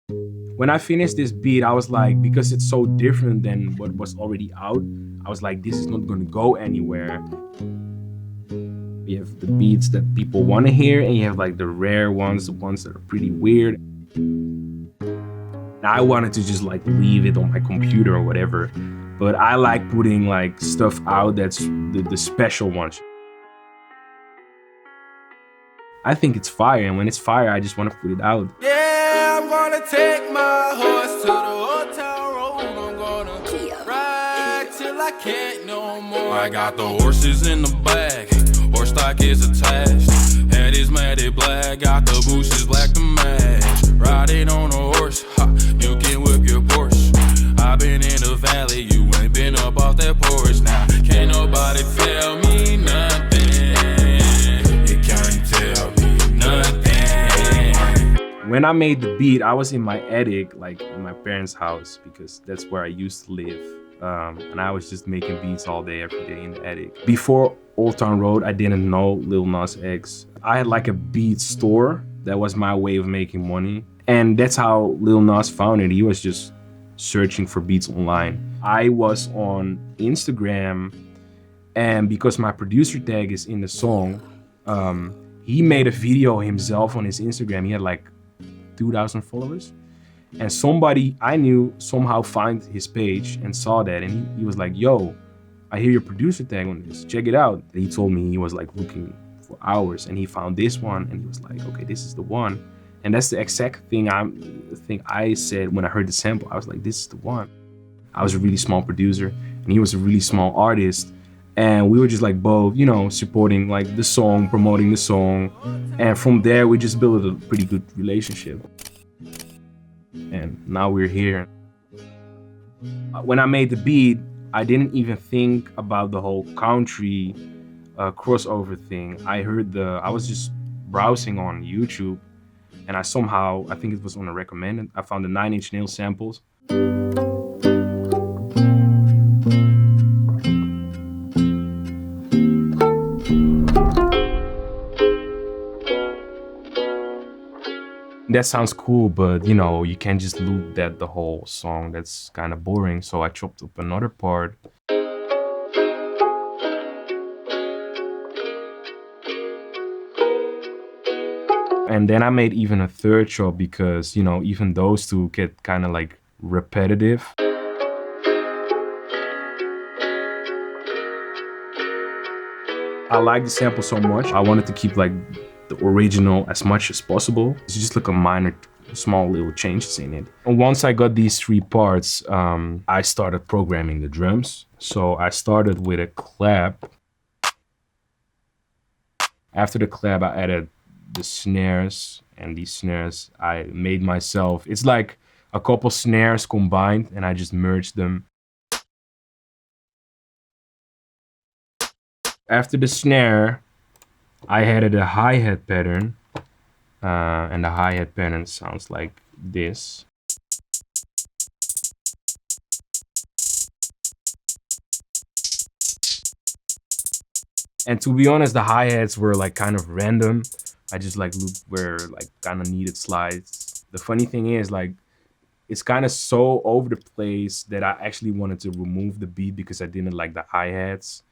When I finished this beat, I was like, because it's so different than what was already out, I was like, this is not gonna go anywhere. You have the beats that people want to hear, and you have like the rare ones, the ones that are pretty weird. I wanted to just like leave it on my computer or whatever, but I like putting like stuff out that's the special ones. I think it's fire, and when it's fire, I just want to put it out. Yeah, I'm gonna take my horse to the old town road. I'm gonna ride till I can't no more. I got the horses in the back, horse stock is attached. Head is matted black, got the bushes black to match. Riding on a horse, ha, you can whip your Porsche. I've been in the valley, you ain't been up off that porch. Now, can't nobody tell me nothing. You can't tell me nothing. When I made the beat, I was in my attic, like in my parents' house, because that's where I used to live. And I was just making beats all day, every day in the attic. Before Old Town Road, I didn't know Lil Nas X. I had like a beat store. That was my way of making money. And that's how Lil Nas found it. He was just searching for beats online. I was on Instagram, and because my producer tag is in the song, he made a video himself on his Instagram. He had like 2,000 followers. And somebody I knew somehow found his page and saw that, and he was like, yo, I hear your producer tag on this, check it out. And he told me he was like looking for hours, and he found this one, and he was like, okay, this is the one. And that's the exact thing I said when I heard the sample. I was like, this is the one. I was a really small producer, and he was a really small artist. And we were just like both, you know, supporting like the song, promoting the song. And from there, we just built a pretty good relationship. And now we're here. When I made the beat, I didn't even think about the whole country crossover thing. I was just browsing on YouTube, and I think it was on a recommended, I found the 9 Inch Nails samples. That sounds cool, but you know, you can't just loop that the whole song. That's kind of boring. So I chopped up another part. And then I made even a third chop because, you know, even those two get kind of like repetitive. I like the sample so much. I wanted to keep like the original as much as possible. It's just like a minor, small little changes in it. And once I got these 3 parts, I started programming the drums. So I started with a clap. After the clap, I added the snares, and these snares I made myself. It's like a couple snares combined, and I just merged them. After the snare, I added a hi-hat pattern, and the hi-hat pattern sounds like this. And to be honest, the hi-hats were like kind of random. I just like looped where like kind of needed slides. The funny thing is like, it's kind of so over the place that I actually wanted to remove the beat because I didn't like the hi-hats.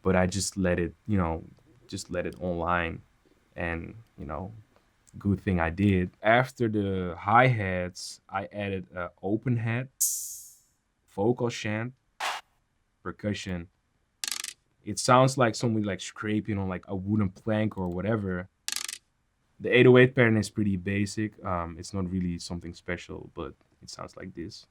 But I just let it, you know, just let it online, and, you know, good thing I did. After the hi-hats, I added an open hat, vocal chant, percussion. It sounds like somebody like scraping on like a wooden plank or whatever. The 808 pattern is pretty basic. It's not really something special, but it sounds like this.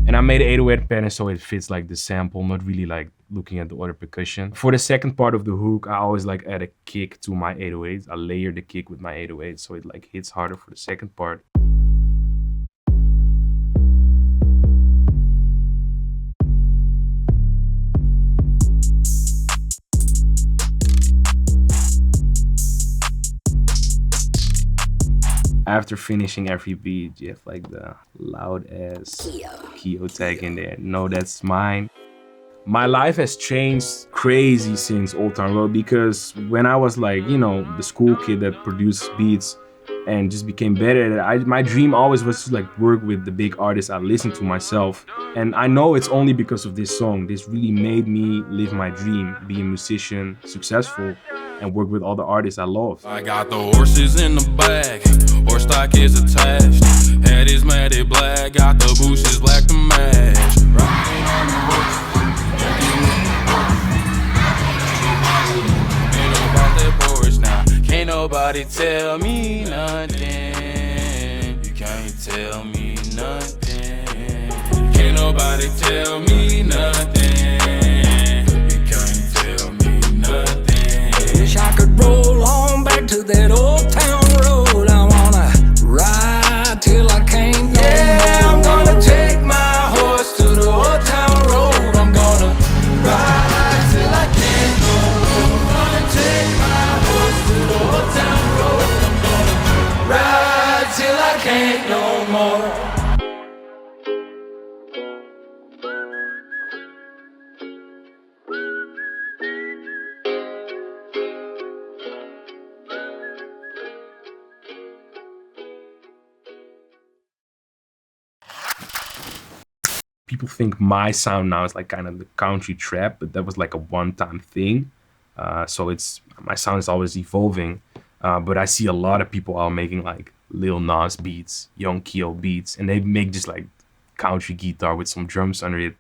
And I made an 808 pattern so it fits like the sample, not really like looking at the other percussion. For the second part of the hook, I always like add a kick to my 808s. I layer the kick with my 808 so it like hits harder for the second part. after finishing every beat, you have like the loud ass Kio tag in there. No, that's mine. My life has changed crazy since Old Town Road, because when I was like, you know, the school kid that produced beats and just became better at it, my dream always was to like work with the big artists I listen to myself. And I know it's only because of this song. This really made me live my dream, be a musician, successful, and work with all the artists I love. I got the horses in the back, horse stock is attached. Head is matted black, got the bushes black to match. Riding on the horse. Ain't nobody tell me nothing. You can't tell me nothing. Can't nobody tell me nothing. You can't tell me nothing. Wish I could roll on back to that old town road. I wanna ride till I can't no Yeah, more. I'm gonna take my horse to the old town road. I'm gonna ride till I can't no more. I'm gonna take my horse to the old town road. I'm gonna ride till I can't no more. People think my sound now is like kind of the country trap, but that was like a one-time thing. So my sound is always evolving. But I see a lot of people are making like Lil Nas beats, YoungKio beats, and they make just like country guitar with some drums under it.